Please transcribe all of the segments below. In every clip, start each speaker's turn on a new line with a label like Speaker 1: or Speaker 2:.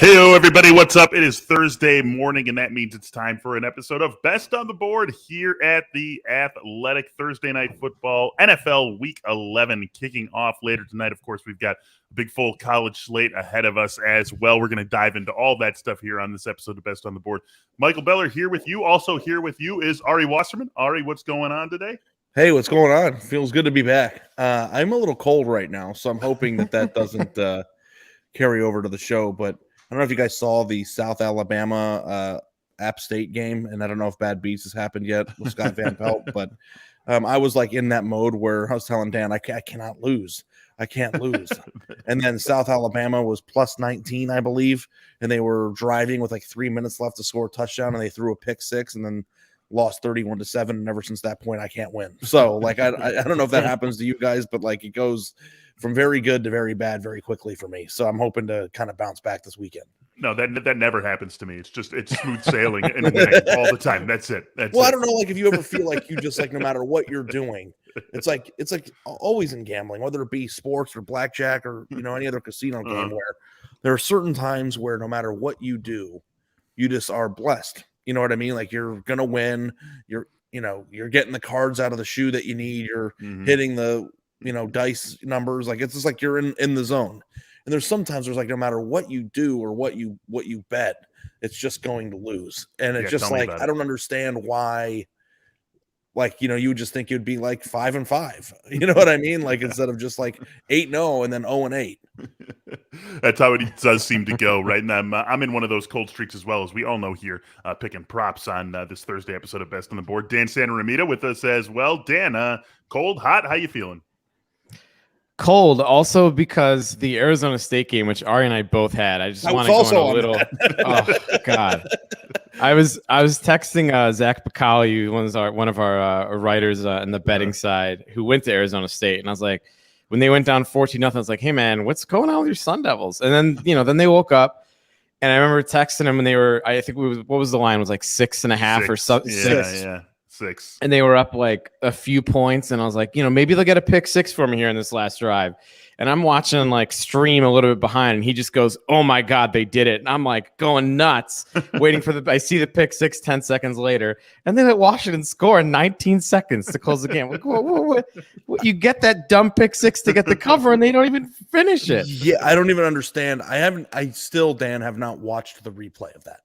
Speaker 1: Hey, everybody, what's up? It is Thursday morning, and that means it's time for an episode of Best on the Board here at the Athletic. Thursday Night Football, NFL Week 11 kicking off later tonight. Of course, we've got a big full college slate ahead of us as well. We're going to dive into all that stuff here on this episode of Best on the Board. Michael Beller here with you. Also here with you is Ari Wasserman. Ari, what's going on today?
Speaker 2: Hey, what's going on? Feels good to be back. I'm a little cold right now, so I'm hoping that doesn't carry over to the show, but I don't know if you guys saw the South Alabama App State game, and I don't know if Bad Beats has happened yet with Scott Van Pelt, but I was like in that mode where I was telling Dan, I cannot lose. I can't lose. And then South Alabama was plus 19, I believe, and they were driving with like 3 minutes left to score a touchdown, and they threw a pick six and then lost 31-7. And ever since that point, I can't win. So like, I don't know if that happens to you guys, but like it goes from very good to very bad very quickly for me. So I'm hoping to kind of bounce back this weekend.
Speaker 1: No, that never happens to me. It's smooth sailing and winning all the time. That's it.
Speaker 2: I don't know, like if you ever feel like you just like no matter what you're doing, it's like always in gambling, whether it be sports or blackjack or any other casino game, where there are certain times where no matter what you do, you just are blessed. You know what I mean? Like you're gonna win. You're getting the cards out of the shoe that you need. You're hitting the dice numbers. Like it's just like you're in the zone. And there's sometimes there's like no matter what you do or what you bet, it's just going to lose. And it's just like I don't understand why. Like you would just think you'd be like 5-5. You know what I mean? Like instead of just like 8-0 and then 0-8.
Speaker 1: That's how it does seem to go, right? And I'm in one of those cold streaks as well, as we all know here, picking props on this Thursday episode of Best on the Board. Dan Santaramita with us as well. Dan, cold, hot, how you feeling?
Speaker 3: Cold, also because the Arizona State game, which Ari and I both had, I just want to go on a little. Oh God, I was texting Zach Bacali, one of our writers in the betting side, who went to Arizona State, and I was like, when they went down 14-0, I was like, hey man, what's going on with your Sun Devils? And then then they woke up, and I remember texting them, and they were, I think what was the line? It was like 6.5 or something.
Speaker 1: Yeah. 6.
Speaker 3: And they were up like a few points, and I was like, maybe they'll get a pick six for me here in this last drive. And I'm watching like stream a little bit behind, and he just goes, oh my God, they did it. And I'm like going nuts, waiting for I see the pick six 10 seconds later, and they let Washington score in 19 seconds to close the game. Like, what? You get that dumb pick six to get the cover, and they don't even finish it.
Speaker 2: Yeah, I don't even understand. I still, Dan, have not watched the replay of that.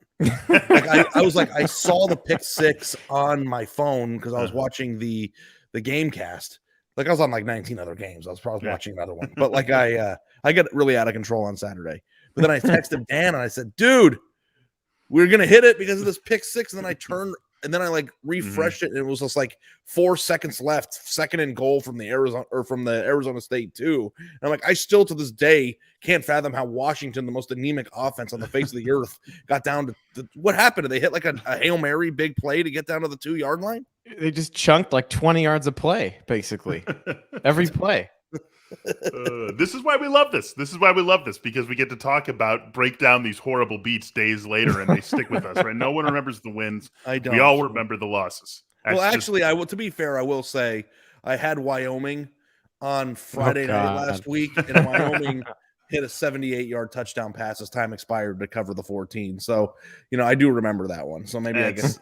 Speaker 2: Like I was like, I saw the pick six on my phone because I was watching the game cast. Like I was on like 19 other games. I was probably watching another one. But like I got really out of control on Saturday. But then I texted Dan and I said, dude, we're gonna hit it because of this pick six. And then I turned and then I like refreshed it, and it was just like 4 seconds left, second and goal from the Arizona State too. And I'm like, I still to this day can't fathom how Washington, the most anemic offense on the face of the earth, got down to what happened? Did they hit like a Hail Mary big play to get down to the 2-yard line?
Speaker 3: They just chunked like 20 yards of play, basically. Every play.
Speaker 1: This is why we love this. This is why we love this, because we get to break down these horrible beats days later, and they stick with us, right? No one remembers the wins.
Speaker 2: I don't.
Speaker 1: We all remember the losses.
Speaker 2: Actually, I will. To be fair, I will say I had Wyoming on Friday night last week, and Wyoming hit a 78-yard touchdown pass as time expired to cover the 14. So, I do remember that one. So maybe I guess,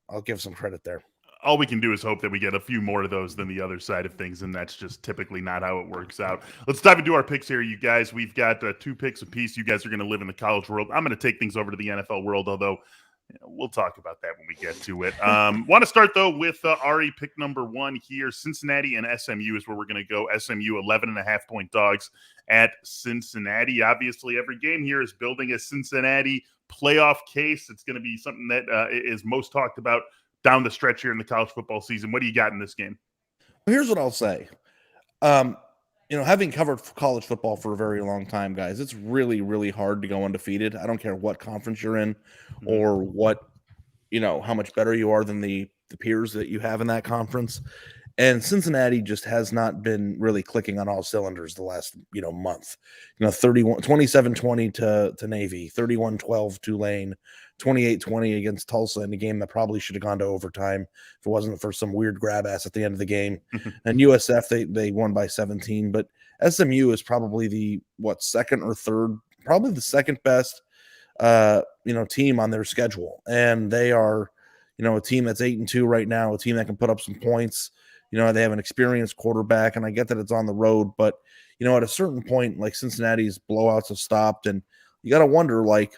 Speaker 2: I'll give some credit there.
Speaker 1: All we can do is hope that we get a few more of those than the other side of things, and that's just typically not how it works out. Let's dive into our picks here, you guys. We've got 2 picks apiece. You guys are going to live in the college world. I'm going to take things over to the NFL world, although we'll talk about that when we get to it. Want to start, though, with Ari, pick number 1 here. Cincinnati and SMU is where we're going to go. SMU 11.5-point dogs at Cincinnati. Obviously, every game here is building a Cincinnati playoff case. It's going to be something that is most talked about down the stretch here in the college football season. What do you got in this game?
Speaker 2: Well, here's what I'll say. Having covered college football for a very long time, guys, it's really, really hard to go undefeated. I don't care what conference you're in or what, how much better you are than the peers that you have in that conference. And Cincinnati just has not been really clicking on all cylinders the last, month. 27-20 to Navy, 31-12 Tulane, 28-20 against Tulsa in a game that probably should have gone to overtime if it wasn't for some weird grab ass at the end of the game. And USF, they won by 17. But SMU is probably the second or third, probably the second best team on their schedule, and they are a team that's 8-2 right now, a team that can put up some points. They have an experienced quarterback, and I get that it's on the road, but at a certain point, like Cincinnati's blowouts have stopped, and you got to wonder, like,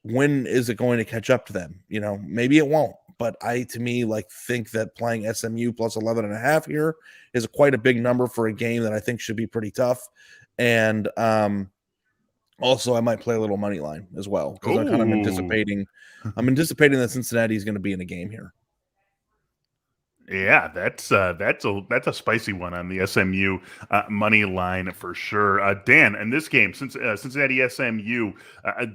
Speaker 2: when is it going to catch up to them? Maybe it won't, but I think that playing SMU plus 11.5 here is quite a big number for a game that I think should be pretty tough. And also I might play a little money line as well, because I'm kind of anticipating that Cincinnati is going to be in a game here.
Speaker 1: Yeah, that's a spicy one on the SMU money line for sure. Dan, in this game, since Cincinnati SMU,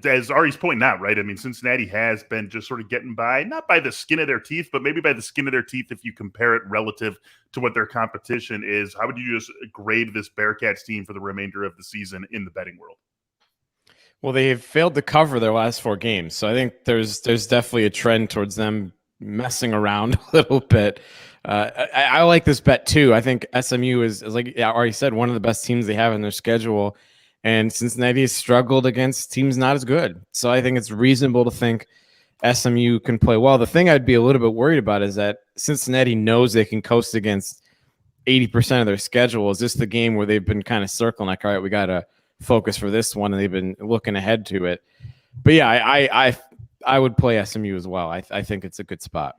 Speaker 1: as Ari's pointing out, right? I mean, Cincinnati has been just sort of getting by, not by the skin of their teeth, but maybe by the skin of their teeth if you compare it relative to what their competition is. How would you just grade this Bearcats team for the remainder of the season in the betting world?
Speaker 3: Well, they have failed to cover their last 4 games, so I think there's definitely a trend towards them messing around a little bit. I like this bet too. I think SMU is like I already said, one of the best teams they have in their schedule, and Cincinnati has struggled against teams not as good. So I think it's reasonable to think SMU can play well. The thing I'd be a little bit worried about is that Cincinnati knows they can coast against 80% of their schedule. Is this the game where they've been kind of circling like, all right, we got to focus for this one, and they've been looking ahead to it. But yeah, I would play SMU as well. I think it's a good spot.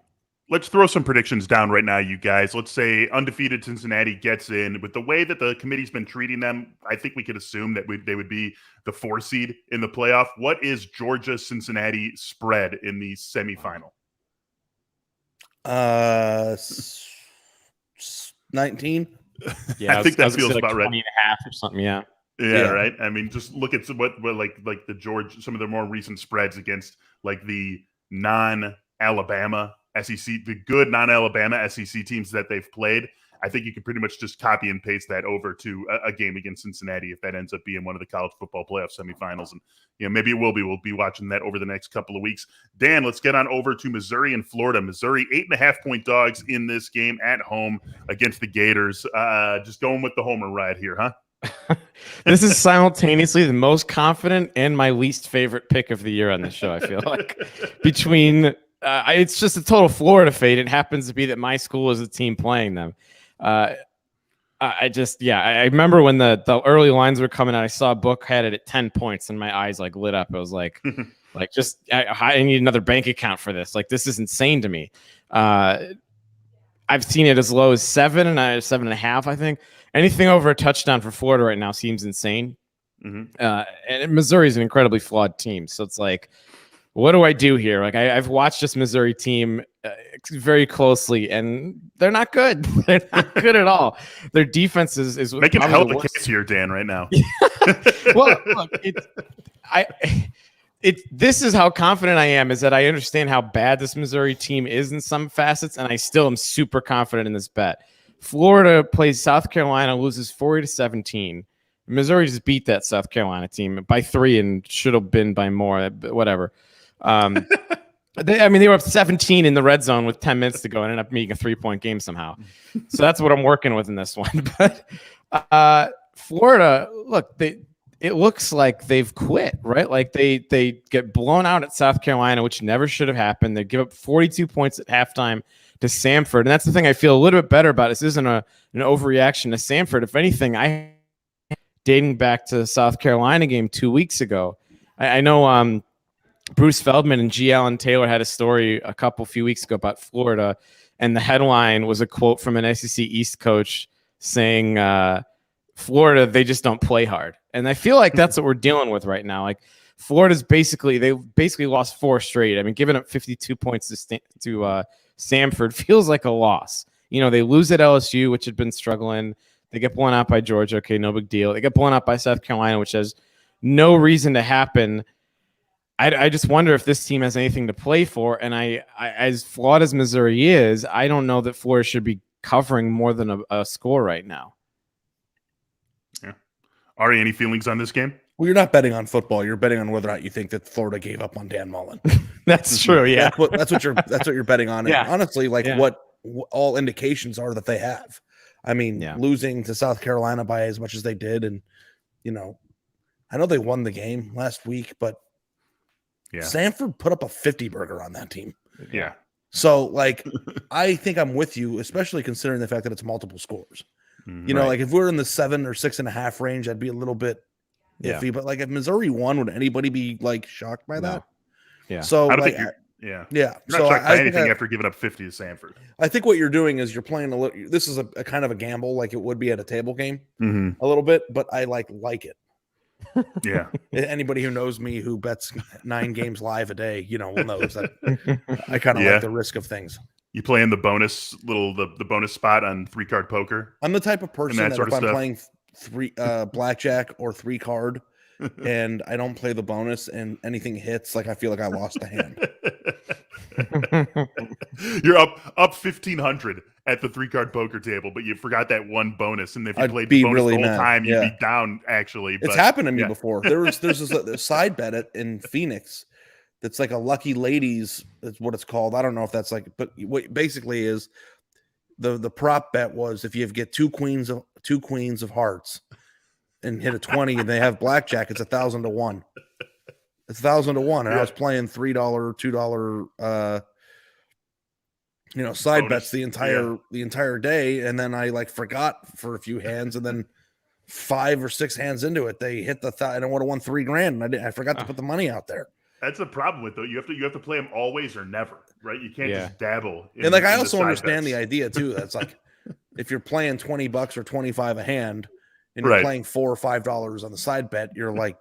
Speaker 1: Let's throw some predictions down right now, you guys. Let's say undefeated Cincinnati gets in. With the way that the committee's been treating them, I think we could assume that they would be the 4 seed in the playoff. What is Georgia-Cincinnati spread in the semifinal?
Speaker 2: 19.
Speaker 3: Yeah,
Speaker 1: I think that feels about right.
Speaker 3: 20.5 or something. Yeah.
Speaker 1: Yeah, right. I mean, just look at what like the some of the more recent spreads against like the non-Alabama SEC, the good non-Alabama SEC teams that they've played. I think you can pretty much just copy and paste that over to a game against Cincinnati if that ends up being one of the college football playoff semifinals. And maybe it will be. We'll be watching that over the next couple of weeks. Dan, let's get on over to Missouri and Florida. Missouri 8.5-point dogs in this game at home against the Gators. Just going with the homer ride here, huh?
Speaker 3: This is simultaneously the most confident and my least favorite pick of the year on the show. I feel like between it's just a total Florida fate. It happens to be that my school is the team playing them. I remember when the early lines were coming out. I saw a book had it at 10 points and my eyes like lit up. I was like, I need another bank account for this. Like, this is insane to me. I've seen it as low as 7 and 7.5. I think anything over a touchdown for Florida right now seems insane. Mm-hmm. And Missouri is an incredibly flawed team. So it's like, what do I do here? Like, I've watched this Missouri team very closely, and they're not good. They're not good at all. Their defense is
Speaker 1: making a hell of a case here, Dan, right now.
Speaker 3: Well, look, this is how confident I am, is that I understand how bad this Missouri team is in some facets, and I still am super confident in this bet. Florida plays South Carolina, loses 40-17. Missouri just beat that South Carolina team by 3 and should have been by more, but whatever. They were up 17 in the red zone with 10 minutes to go and ended up making a 3-point game somehow. So that's what I'm working with in this one. But Florida, look, it looks like they've quit, right? Like they get blown out at South Carolina, which never should have happened. They give up 42 points at halftime to Samford. And that's the thing I feel a little bit better about. This isn't an overreaction to Samford. If anything, dating back to the South Carolina game 2 weeks ago, I know Bruce Feldman and G. Allen Taylor had a story a few weeks ago about Florida, and the headline was a quote from an SEC East coach saying, Florida, they just don't play hard. And I feel like that's what we're dealing with right now. Like, Florida's basically lost 4 straight. I mean, giving up 52 points to Samford feels like a loss. They lose at LSU, which had been struggling. They get blown out by Georgia. Okay, no big deal. They get blown out by South Carolina, which has no reason to happen. I just wonder if this team has anything to play for. And I as flawed as Missouri is, I don't know that Florida should be covering more than a score right now.
Speaker 1: Yeah. Ari, any feelings on this game?
Speaker 2: Well, you're not betting on football. You're betting on whether or not you think that Florida gave up on Dan Mullen.
Speaker 3: That's true. Yeah,
Speaker 2: that's what you're betting on.
Speaker 3: Yeah.
Speaker 2: And honestly, what all indications are that they have. I mean, losing to South Carolina by as much as they did, and I know they won the game last week, but Sanford put up a 50 burger on that team.
Speaker 1: Yeah.
Speaker 2: So, like, I think I'm with you, especially considering the fact that it's multiple scores. Like if we're in the 7 or 6.5 range, I'd be a little bit iffy. But like if Missouri won, would anybody be like shocked by that?
Speaker 3: Yeah.
Speaker 2: So
Speaker 1: I don't
Speaker 2: like,
Speaker 1: think
Speaker 2: yeah.
Speaker 1: You're not shocked by anything after giving up 50 to Sanford.
Speaker 2: I think what you're doing is you're playing a little. This is a kind of a gamble, like it would be at a table game,
Speaker 1: Mm-hmm.
Speaker 2: a little bit. But I like it.
Speaker 1: Yeah.
Speaker 2: Anybody who knows me who bets 9 games live a day, will know that I kind of like the risk of things.
Speaker 1: You play in the bonus the bonus spot on 3-card poker.
Speaker 2: I'm the type of person that if I'm playing blackjack or 3-card and I don't play the bonus and anything hits, like I feel like I lost a hand.
Speaker 1: You're up 1,500 at the 3-card poker table, but you forgot that one bonus, and if you played the bonus really the whole time, you'd be down. Actually,
Speaker 2: it's happened to me before. There's this side bet in Phoenix that's like a lucky ladies. That's what it's called. I don't know if that's like, but what basically is the prop bet was if you get two queens of hearts and hit a 20 and they have blackjack, it's 1,000 to 1. It's 1,000 to 1, and I was playing $3, $2, side bonus bets the entire day, and then I like forgot for a few hands, and then 5 or 6 hands into it, they hit the and I would have won $3,000, and I forgot to put the money out there.
Speaker 1: That's the problem with though. You have to play them always or never, right? You can't just dabble.
Speaker 2: And like I also understand the idea too. That's like if you're playing $20 or 25 a hand, and you're playing $4 or $5 on the side bet, you're like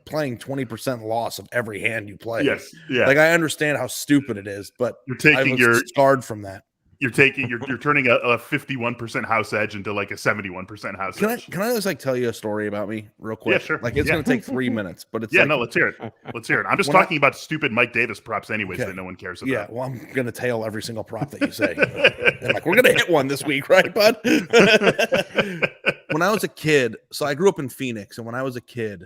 Speaker 2: playing 20% loss of every hand you play.
Speaker 1: Yes, yeah.
Speaker 2: Like I understand how stupid it is, but you're scarred from that. You're turning
Speaker 1: a 51% house edge into like a 71% house edge.
Speaker 2: Can I just like tell you a story about me real quick?
Speaker 1: Yeah, sure.
Speaker 2: Like it's going to take 3 minutes, but it's
Speaker 1: let's hear it. Let's hear it. I'm just talking about stupid Mike Davis props anyways that no one cares about.
Speaker 2: Yeah, well, I'm going to tail every single prop that you say. And like, we're going to hit one this week, right, bud? When I was a kid, so I grew up in Phoenix, and when I was a kid,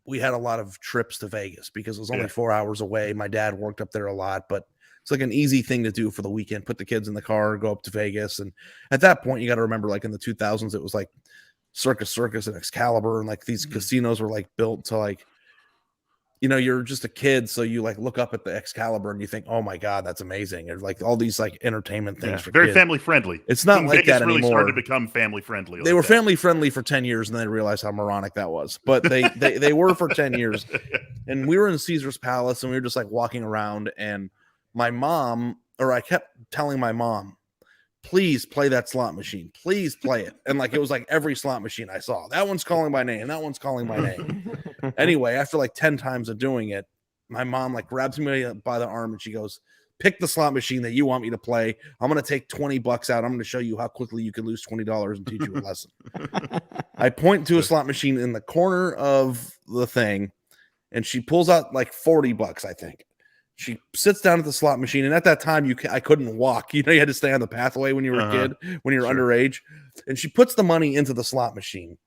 Speaker 2: we had a lot of trips to Vegas because it was only 4 hours away. My dad worked up there a lot, but it's like an easy thing to do for the weekend. Put the kids in the car, go up to Vegas. And at that point, you got to remember, like in the 2000s, it was like Circus and Excalibur. And like these casinos were like built to like, you're just a kid. So you like look up at the Excalibur and you think, oh my God, that's amazing. And like all these like entertainment things for
Speaker 1: very
Speaker 2: kids.
Speaker 1: family friendly.
Speaker 2: It's not like
Speaker 1: Vegas
Speaker 2: that
Speaker 1: really
Speaker 2: anymore.
Speaker 1: Started to become family friendly.
Speaker 2: They were family friendly for 10 years and then realized how moronic that was. But they were for 10 years. And we were in Caesar's Palace and we were just like walking around, and I kept telling my mom, please play that slot machine. Please play it. And like, it was like every slot machine I saw. That one's calling my name. That one's calling my name. Anyway, after like 10 times of doing it, my mom like grabs me by the arm and she goes, pick the slot machine that you want me to play. I'm going to take $20 out. I'm going to show you how quickly you can lose $20 and teach you a lesson. I point to a slot machine in the corner of the thing, and she pulls out like $40, I think. She sits down at the slot machine, and at that time, I couldn't walk. You had to stay on the pathway when you were a kid, when you're underage. And she puts the money into the slot machine,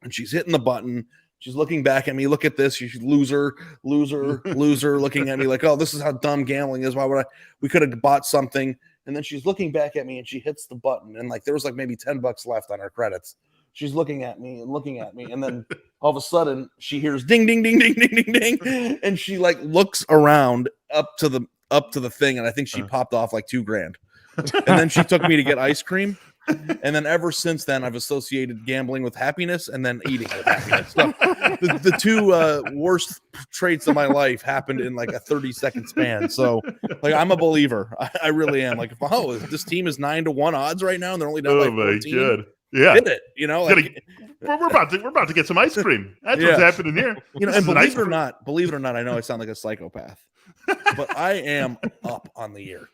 Speaker 2: and she's hitting the button. She's looking back at me. Look at this. She's loser, looking at me like, oh, this is how dumb gambling is. Why would we could have bought something. And then she's looking back at me, and she hits the button, and like there was like maybe $10 left on her credits. She's looking at me, and then all of a sudden she hears ding, ding, ding, ding, ding, ding, ding, and she like looks around up to the thing, and I think she popped off like $2,000, and then she took me to get ice cream, and then ever since then I've associated gambling with happiness, and then eating with happiness. So the two worst traits of my life happened in like a 30-second span. So like I'm a believer, I really am. Like if this team is 9-1 odds right now, and they're only down like 14.
Speaker 1: My God. Yeah,
Speaker 2: did it?
Speaker 1: We're about to get some ice cream. That's what's happening here.
Speaker 2: And believe it or not, I know I sound like a psychopath, but I am up on the year,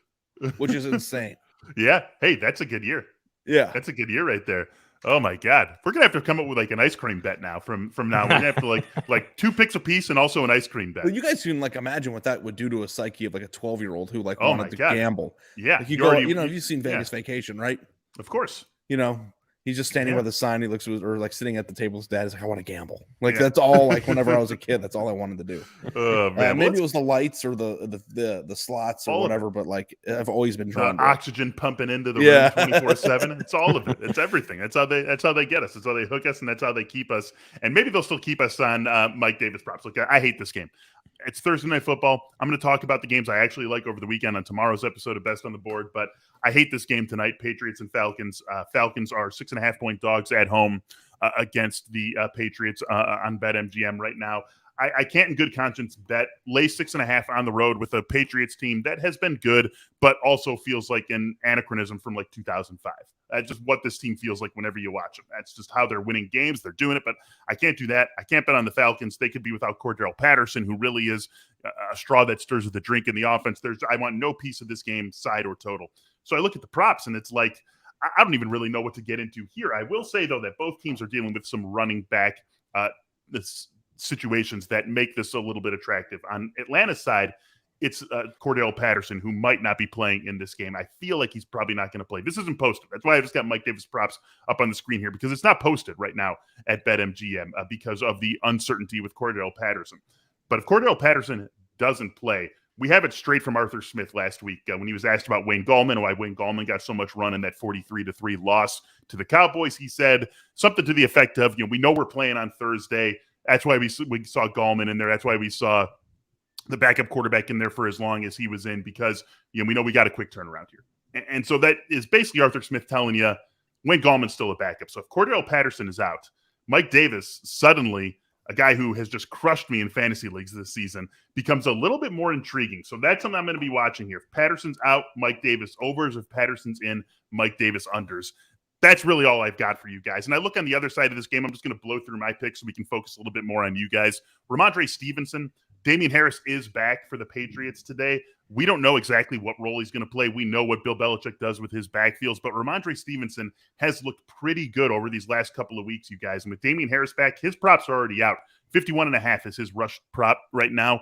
Speaker 2: which is insane.
Speaker 1: Yeah. Hey, that's a good year.
Speaker 2: Yeah,
Speaker 1: that's a good year right there. Oh my God, we're gonna have to come up with like an ice cream bet now. From now, we're gonna have to like 2 picks a piece and also an ice cream bet.
Speaker 2: Well, you guys can like imagine what that would do to a psyche of like a 12-year-old who like wanted to gamble.
Speaker 1: Yeah,
Speaker 2: like you've seen Vegas Vacation, right?
Speaker 1: Of course.
Speaker 2: He's just standing by the sign. He looks or like sitting at the table. His dad is like, I want to gamble. Like that's all. Like whenever I was a kid, that's all I wanted to do. Maybe it was the lights or the slots or whatever. But like I've always been drawn to
Speaker 1: oxygen pumping into the room 24/7. It's all of it. It's everything. That's how they get us. That's how they hook us, and that's how they keep us. And maybe they'll still keep us on Mike Davis props. Look, I hate this game. It's Thursday Night Football. I'm going to talk about the games I actually like over the weekend on tomorrow's episode of Best on the Board, but I hate this game tonight, Patriots and Falcons. Falcons are 6.5-point dogs at home against the Patriots on BetMGM right now. I can't in good conscience bet lay 6.5 on the road with a Patriots team that has been good, but also feels like an anachronism from like 2005. That's just what this team feels like whenever you watch them. That's just how they're winning games. They're doing it, but I can't do that. I can't bet on the Falcons. They could be without Cordell Patterson, who really is a straw that stirs with the drink in the offense. I want no piece of this game, side or total. So I look at the props, and it's like I don't even really know what to get into here. I will say, though, that both teams are dealing with some running back situations that make this a little bit attractive. On Atlanta's side, it's Cordell Patterson, who might not be playing in this game. I feel like he's probably not going to play. This isn't posted. That's why I just got Mike Davis props up on the screen here, because it's not posted right now at BetMGM because of the uncertainty with Cordell Patterson. But if Cordell Patterson doesn't play, we have it straight from Arthur Smith last week when he was asked about Wayne Gallman and why Wayne Gallman got so much run in that 43-3 loss to the Cowboys. He said something to the effect of, we know we're playing on Thursday. That's why we saw Gallman in there. That's why we saw the backup quarterback in there for as long as he was in, because we know we got a quick turnaround here. And so that is basically Arthur Smith telling you Wayne Gallman's still a backup. So if Cordell Patterson is out, Mike Davis, suddenly a guy who has just crushed me in fantasy leagues this season, becomes a little bit more intriguing. So that's something I'm going to be watching here. If Patterson's out, Mike Davis overs. If Patterson's in, Mike Davis unders. That's really all I've got for you guys. And I look on the other side of this game. I'm just going to blow through my picks so we can focus a little bit more on you guys. Ramondre Stevenson, Damian Harris is back for the Patriots today. We don't know exactly what role he's going to play. We know what Bill Belichick does with his backfields, but Ramondre Stevenson has looked pretty good over these last couple of weeks, you guys. And with Damian Harris back, his props are already out. 51.5 is his rush prop right now.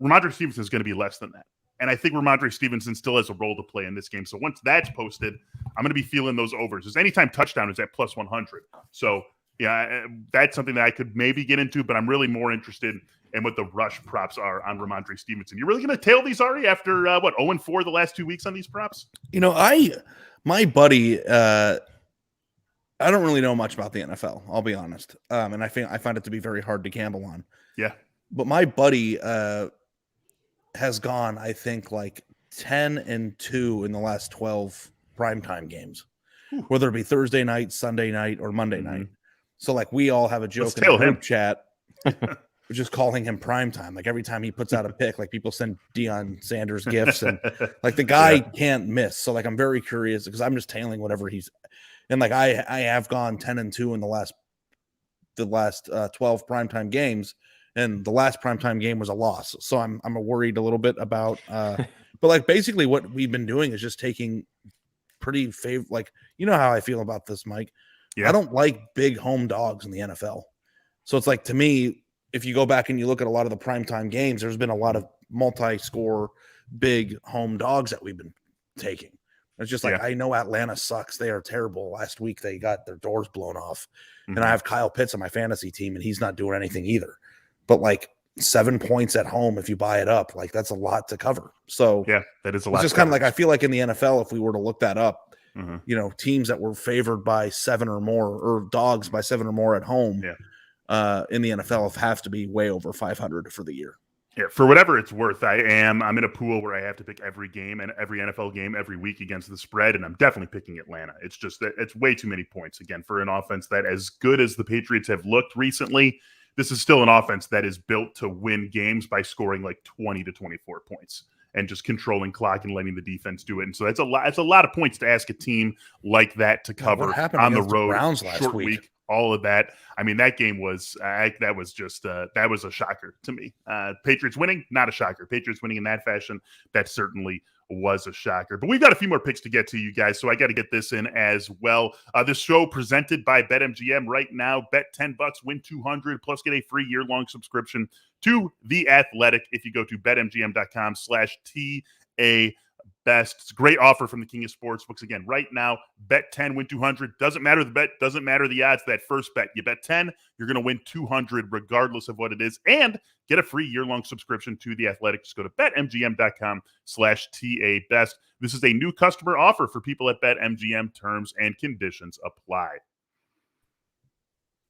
Speaker 1: Ramondre Stevenson is going to be less than that. And I think Ramondre Stevenson still has a role to play in this game. So once that's posted, I'm going to be feeling those overs. Because anytime touchdown is at plus 100. So, yeah, that's something that I could maybe get into, but I'm really more interested in what the rush props are on Ramondre Stevenson. You're really going to tail these, Ari, after, 0-4 the last 2 weeks on these props?
Speaker 2: My buddy, I don't really know much about the NFL, I'll be honest. And I find it to be very hard to gamble on.
Speaker 1: Yeah.
Speaker 2: But my buddy has gone, I think, like 10-2 in the last 12 primetime games, whether it be Thursday night, Sunday night, or Monday night. So, like, we all have a joke in the group chat. We're just calling him primetime. Like, every time he puts out a pick, like, people send Deion Sanders gifts, and like the guy can't miss. So, like, I'm very curious because I'm just tailing whatever he's. And like I have gone 10-2 in the last 12 primetime games. And the last primetime game was a loss. So I'm worried a little bit about but like basically what we've been doing is just taking pretty like, you know how I feel about this, Mike. Yeah. I don't like big home dogs in the NFL. So it's like, to me, if you go back and you look at a lot of the primetime games, there's been a lot of multi-score big home dogs that we've been taking. It's just like, I know Atlanta sucks. They are terrible. Last week they got their doors blown off. And I have Kyle Pitts on my fantasy team, and he's not doing anything either. But like 7 points at home, if you buy it up, like that's a lot to cover. So
Speaker 1: yeah, that is a lot.
Speaker 2: It's just kind of like, I feel like in the NFL, if we were to look that up, teams that were favored by 7 or more, or dogs by 7 or more at home, in the NFL have to be way over 500 for the year.
Speaker 1: Yeah, for whatever it's worth, I'm in a pool where I have to pick every game and every NFL game every week against the spread, and I'm definitely picking Atlanta. It's just that it's way too many points, again, for an offense that, as good as the Patriots have looked recently, this is still an offense that is built to win games by scoring like 20 to 24 points and just controlling clock and letting the defense do it. And so that's a lot. It's a lot of points to ask a team like that to cover on the road.
Speaker 2: Browns last
Speaker 1: short
Speaker 2: week.
Speaker 1: All of that. I mean, that game was that was just that was a shocker to me. Patriots winning, not a shocker. Patriots winning in that fashion, that certainly was a shocker. But we've got a few more picks to get to, you guys, so I got to get this in as well. This show presented by BetMGM right now. Bet $10, win $200, plus get a free year-long subscription to The Athletic if you go to betmgm.com/TAB. best. It's a great offer from the King of Sportsbooks. Again, right now, bet 10, win 200. Doesn't matter the bet, doesn't matter the odds. That first bet, you bet 10, you're going to win 200 regardless of what it is. And get a free year-long subscription to The Athletic. Just go to betmgm.com/tabest. This is a new customer offer for people at BetMGM. Terms and conditions apply.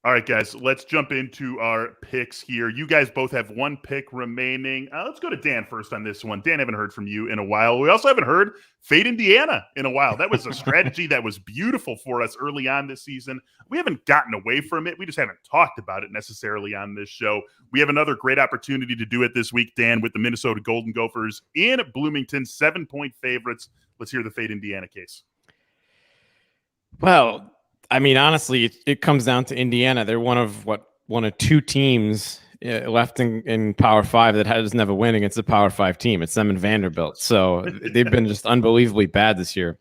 Speaker 1: All right, guys, let's jump into our picks here. You guys both have one pick remaining. Let's go to Dan first on this one. Dan, haven't heard from you in a while. We also haven't heard Fade Indiana in a while. That was a strategy that was beautiful for us early on this season. We haven't gotten away from it. We just haven't talked about it necessarily on this show. We have another great opportunity to do it this week, Dan, with the Minnesota Golden Gophers in Bloomington, 7-point favorites. Let's hear the Fade Indiana case.
Speaker 3: Well, I mean, honestly, it comes down to Indiana. They're one of two teams left in Power 5 that doesn't have a win against a Power 5 team. It's them and Vanderbilt. So they've been just unbelievably bad this year.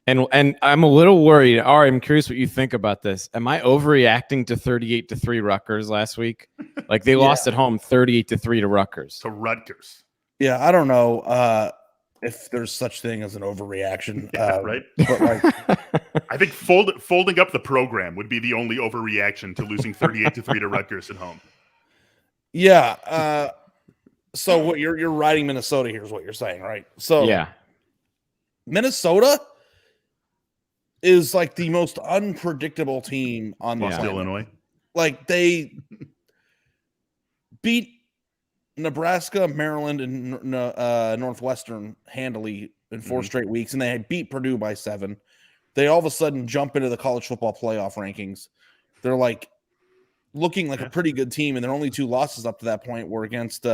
Speaker 3: And I'm a little worried. Ari, I'm curious what you think about this. Am I overreacting to 38-3 Rutgers last week? Like they lost at home 38-3 to Rutgers.
Speaker 1: To Rutgers.
Speaker 2: Yeah, I don't know if there's such thing as an overreaction.
Speaker 1: Right.
Speaker 2: But like,
Speaker 1: I think folding up the program would be the only overreaction to losing 38-3 to Rutgers at home.
Speaker 2: Yeah. So what you're riding Minnesota here is what you're saying, right? So
Speaker 3: yeah,
Speaker 2: Minnesota is like the most unpredictable team on the planet.
Speaker 1: Illinois.
Speaker 2: Like they beat Nebraska, Maryland, and Northwestern handily in 4 straight weeks, and they beat Purdue by 7. They all of a sudden jump into the college football playoff rankings. They're like looking like a pretty good team, and their only 2 losses up to that point were against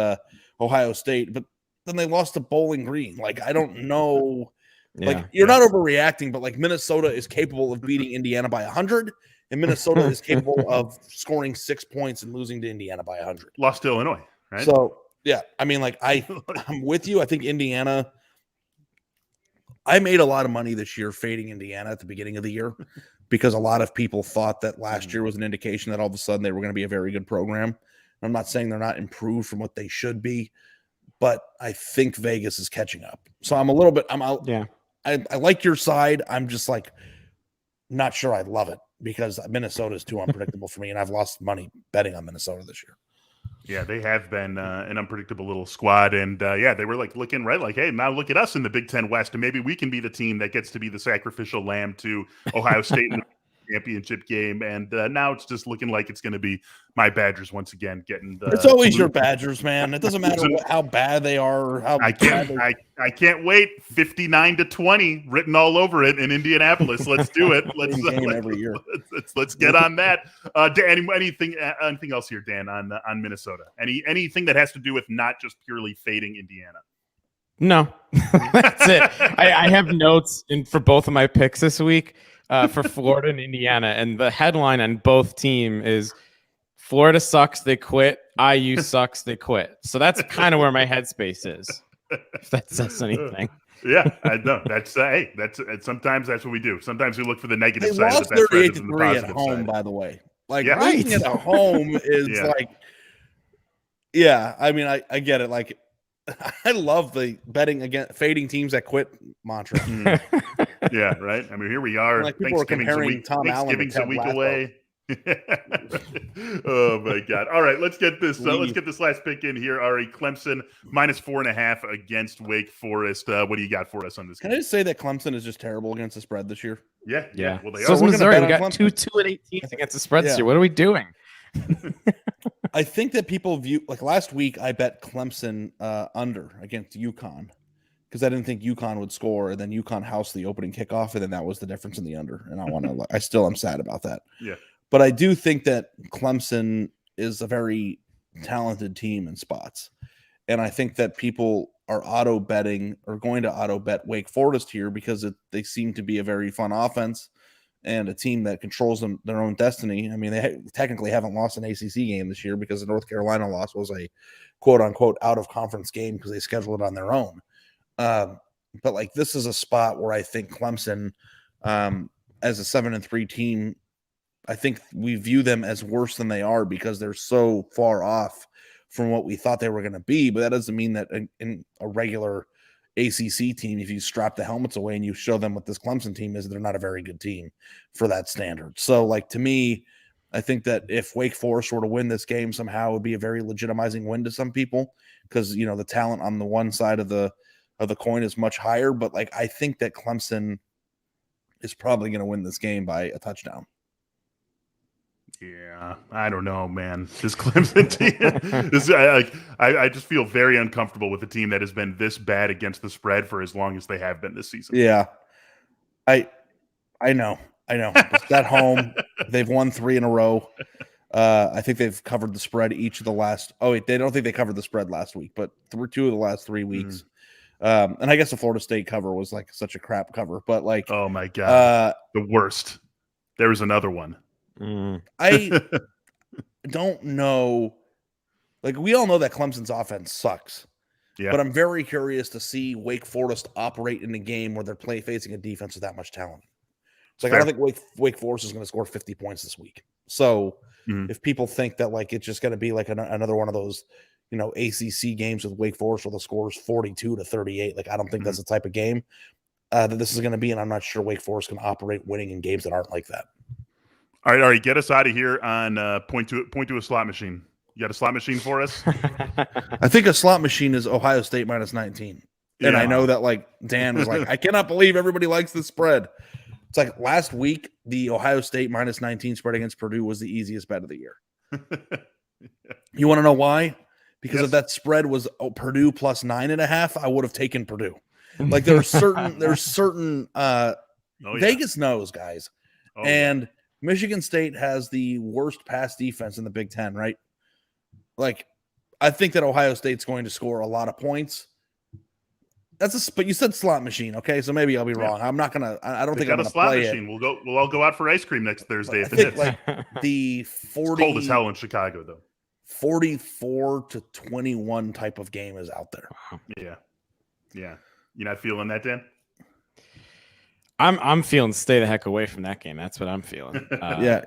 Speaker 2: Ohio State, but then they lost to Bowling Green. Like, I don't know. Like, you're not overreacting, but like Minnesota is capable of beating Indiana by 100, and Minnesota is capable of scoring 6 points and losing to Indiana by 100.
Speaker 1: Lost to Illinois, right?
Speaker 2: So, yeah, I mean, like, I'm with you. I think Indiana – I made a lot of money this year fading Indiana at the beginning of the year because a lot of people thought that last year was an indication that all of a sudden they were going to be a very good program. I'm not saying they're not improved from what they should be, but I think Vegas is catching up. So I'm a little bit – I'm out.
Speaker 3: Yeah.
Speaker 2: I like your side. I'm just like not sure I love it because Minnesota is too unpredictable for me, and I've lost money betting on Minnesota this year.
Speaker 1: Yeah, they have been an unpredictable little squad. And, they were like looking right like, hey, now look at us in the Big Ten West. And maybe we can be the team that gets to be the sacrificial lamb to Ohio State in the championship game. And now it's just looking like it's going to be my Badgers once again getting the.
Speaker 2: It's always your Badgers, man. It doesn't matter how bad they are or how
Speaker 1: I can't wait. 59-20 written all over it in Indianapolis. Let's do it.
Speaker 2: Every year.
Speaker 1: Let's get on that. Dan, anything else here, Dan, on Minnesota? Anything that has to do with not just purely fading Indiana?
Speaker 3: No, that's it. I have notes for both of my picks this week for Florida and Indiana, and the headline on both team is Florida sucks, they quit. IU sucks, they quit. So that's kind of where my headspace is. If that says anything.
Speaker 1: Yeah, I know. That's sometimes that's what we do. Sometimes we look for the negative
Speaker 2: they
Speaker 1: side
Speaker 2: lost
Speaker 1: of the best rather
Speaker 2: 38-3
Speaker 1: than the positive
Speaker 2: at home,
Speaker 1: side.
Speaker 2: by the way. Like
Speaker 1: Yeah.
Speaker 2: losing at home is like, yeah. I mean, I get it. Like, I love the betting against fading teams that quit mantra.
Speaker 1: Yeah, right. I mean, here we are.
Speaker 2: Like people are comparing Tom Allen to
Speaker 1: Thanksgiving's a week away. Oh my God! All right, let's get this. Let's get this last pick in here. Ari, Clemson -4.5 against Wake Forest. What do you got for us on this?
Speaker 2: Can I just say that Clemson is just terrible against the spread this year?
Speaker 1: Yeah. Well, they
Speaker 3: so
Speaker 1: are.
Speaker 3: is Missouri. We got 2-2-18 against the spread this year. What are we doing?
Speaker 2: I think that people view like last week. I bet Clemson under against UConn because I didn't think UConn would score, and then UConn housed the opening kickoff, and then that was the difference in the under. And I still am sad about that.
Speaker 1: Yeah.
Speaker 2: But I do think that Clemson is a very talented team in spots. And I think that people are auto betting or going to auto bet Wake Forest here because they seem to be a very fun offense and a team that controls their own destiny. I mean, they technically haven't lost an ACC game this year because the North Carolina loss was a quote unquote out of conference game because they scheduled it on their own. But like this is a spot where I think Clemson as a 7-3 team, I think we view them as worse than they are because they're so far off from what we thought they were going to be. But that doesn't mean that in a regular ACC team, if you strap the helmets away and you show them what this Clemson team is, they're not a very good team for that standard. So, like, to me, I think that if Wake Forest were to win this game somehow, it would be a very legitimizing win to some people because, you know, the talent on the one side of the coin is much higher. But, like, I think that Clemson is probably going to win this game by a touchdown.
Speaker 1: Yeah, I don't know, man. This Clemson team, I just feel very uncomfortable with a team that has been this bad against the spread for as long as they have been this season.
Speaker 2: Yeah, I know. It's at home. They've won 3 in a row. I think they've covered the spread each of the last. Oh wait, they don't think they covered the spread last week, but 2 of the last 3 weeks. And I guess the Florida State cover was like such a crap cover, but like,
Speaker 1: oh my god, the worst. There was another one.
Speaker 2: I don't know. Like, we all know that Clemson's offense sucks.
Speaker 1: Yeah.
Speaker 2: But I'm very curious to see Wake Forest operate in a game where they're facing a defense with that much talent. It's like, I don't think Wake Forest is going to score 50 points this week. So if people think that like it's just going to be like another one of those, you know, ACC games with Wake Forest where the score is 42-38, like I don't think that's the type of game that this is going to be, and I'm not sure Wake Forest can operate winning in games that aren't like that.
Speaker 1: All right, get us out of here on point to a slot machine. You got a slot machine for us?
Speaker 2: I think a slot machine is Ohio State minus 19. And I know that like Dan was like, I cannot believe everybody likes this spread. It's like last week, the Ohio State minus 19 spread against Purdue was the easiest bet of the year. You want to know why? Because if that spread was Purdue plus 9.5, I would have taken Purdue. Like there's certain Vegas knows, guys. And Michigan State has the worst pass defense in the Big Ten, right? Like, I think that Ohio State's going to score a lot of points. But you said slot machine, okay? So maybe I'll be wrong. I'm not gonna. I don't think I'm gonna play it.
Speaker 1: We'll all go out for ice cream next Thursday if it hits.
Speaker 2: Like the 40.
Speaker 1: It's cold as hell in Chicago, though.
Speaker 2: 44-21 type of game is out there.
Speaker 1: Yeah. You're not feeling that, Dan?
Speaker 3: I'm feeling stay the heck away from that game. That's what I'm feeling.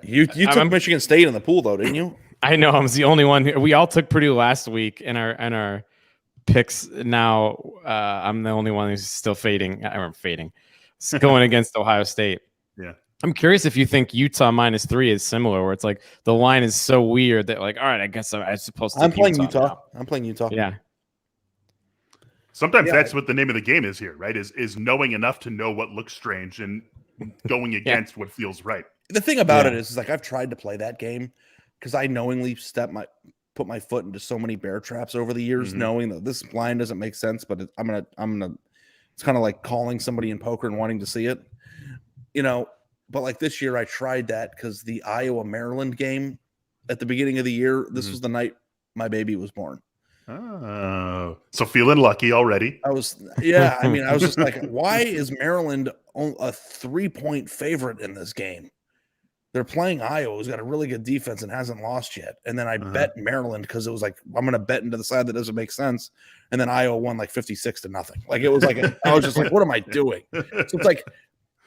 Speaker 2: You took Michigan State in the pool though, didn't you?
Speaker 3: I know I was the only one here. We all took Purdue last week in our picks. Now I'm the only one who's still fading. It's going against Ohio State.
Speaker 1: Yeah.
Speaker 3: I'm curious if you think Utah minus 3 is similar, where it's like the line is so weird that like, all right, I guess I'm supposed to.
Speaker 2: I'm playing Utah. I'm playing Utah.
Speaker 3: Yeah.
Speaker 1: Sometimes that's what the name of the game is here, right? Is knowing enough to know what looks strange and going against what feels right.
Speaker 2: The thing about it is like I've tried to play that game because I knowingly put my foot into so many bear traps over the years, knowing that this line doesn't make sense, but I'm gonna. It's kind of like calling somebody in poker and wanting to see it, you know. But like this year, I tried that because the Iowa-Maryland game at the beginning of the year, this was the night my baby was born.
Speaker 1: Oh, so feeling lucky already.
Speaker 2: I was just like, why is Maryland a 3-point favorite in this game? They're playing Iowa, who's got a really good defense and hasn't lost yet. And then I bet Maryland because it was like, I'm going to bet into the side that doesn't make sense. And then Iowa won like 56-0. Like it was like, I was just like, what am I doing? So it's like,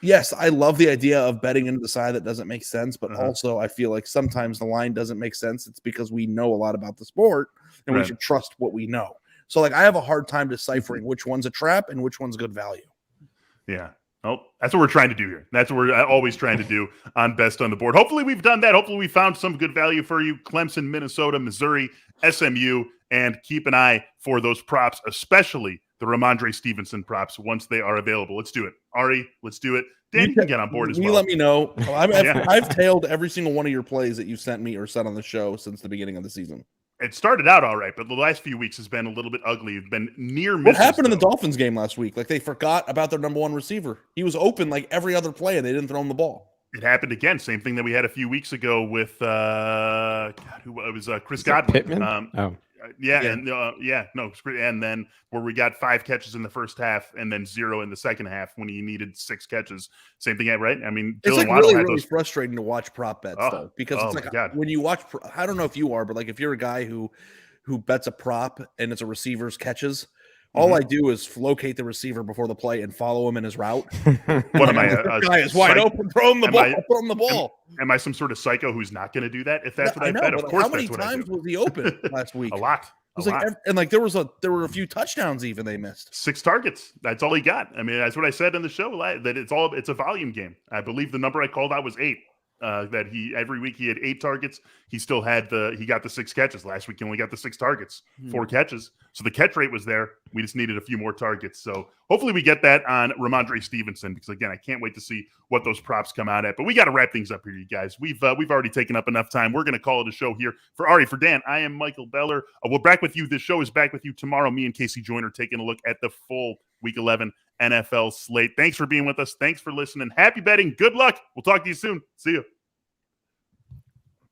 Speaker 2: yes, I love the idea of betting into the side that doesn't make sense, but also I feel like sometimes the line doesn't make sense. It's because we know a lot about the sport and we should trust what we know. So like I have a hard time deciphering which one's a trap and which one's good value.
Speaker 1: Yeah. Oh, that's what we're trying to do here. That's what we're always trying to do on Best on the Board. Hopefully we've done that. Hopefully we found some good value for you. Clemson, Minnesota, Missouri, SMU, and keep an eye for those props, especially the Ramondre Stevenson props once they are available. Let's do it. Ari, let's do it. Dan, you can get on board as well.
Speaker 2: You let me know. I've tailed every single one of your plays that you've sent me or said on the show since the beginning of the season.
Speaker 1: It started out all right, but the last few weeks has been a little bit ugly. It's been near misses.
Speaker 2: What happened in the Dolphins game last week? Like they forgot about their number one receiver. He was open like every other play, and they didn't throw him the ball.
Speaker 1: It happened again. Same thing that we had a few weeks ago with Chris Godwin.
Speaker 3: Pittman?
Speaker 1: And then where we got 5 catches in the first half and then 0 in the second half when he needed 6 catches. Same thing, right? I mean,
Speaker 2: it's like really frustrating to watch prop bets though, because it's like when you watch. I don't know if you are, but like if you're a guy who bets a prop and it's a receiver's catches. All I do is locate the receiver before the play and follow him in his route.
Speaker 1: What am I?
Speaker 2: This guy is wide open. Throw him the ball. Throw him the ball.
Speaker 1: Am I some sort of psycho who's not going to do that? If that's what I bet, of course.
Speaker 2: How many times was he open last week?
Speaker 1: A lot.
Speaker 2: was there were a few touchdowns even they missed.
Speaker 1: 6 targets. That's all he got. I mean, that's what I said in the show, that it's a volume game. I believe the number I called out was 8. That every week he had 8 targets. He still had he got the 6 catches. Last week he only got the 6 targets, 4 catches. So the catch rate was there. We just needed a few more targets. So hopefully we get that on Ramondre Stevenson, because again, I can't wait to see what those props come out at. But we got to wrap things up here, you guys. We've already taken up enough time. We're going to call it a show here. For Ari, for Dan, I am Michael Beller. We're back with you. This show is back with you tomorrow. Me and Casey Joyner taking a look at the full Week 11 NFL slate. Thanks for being with us. Thanks for listening. Happy betting. Good luck. We'll talk to you soon. See you.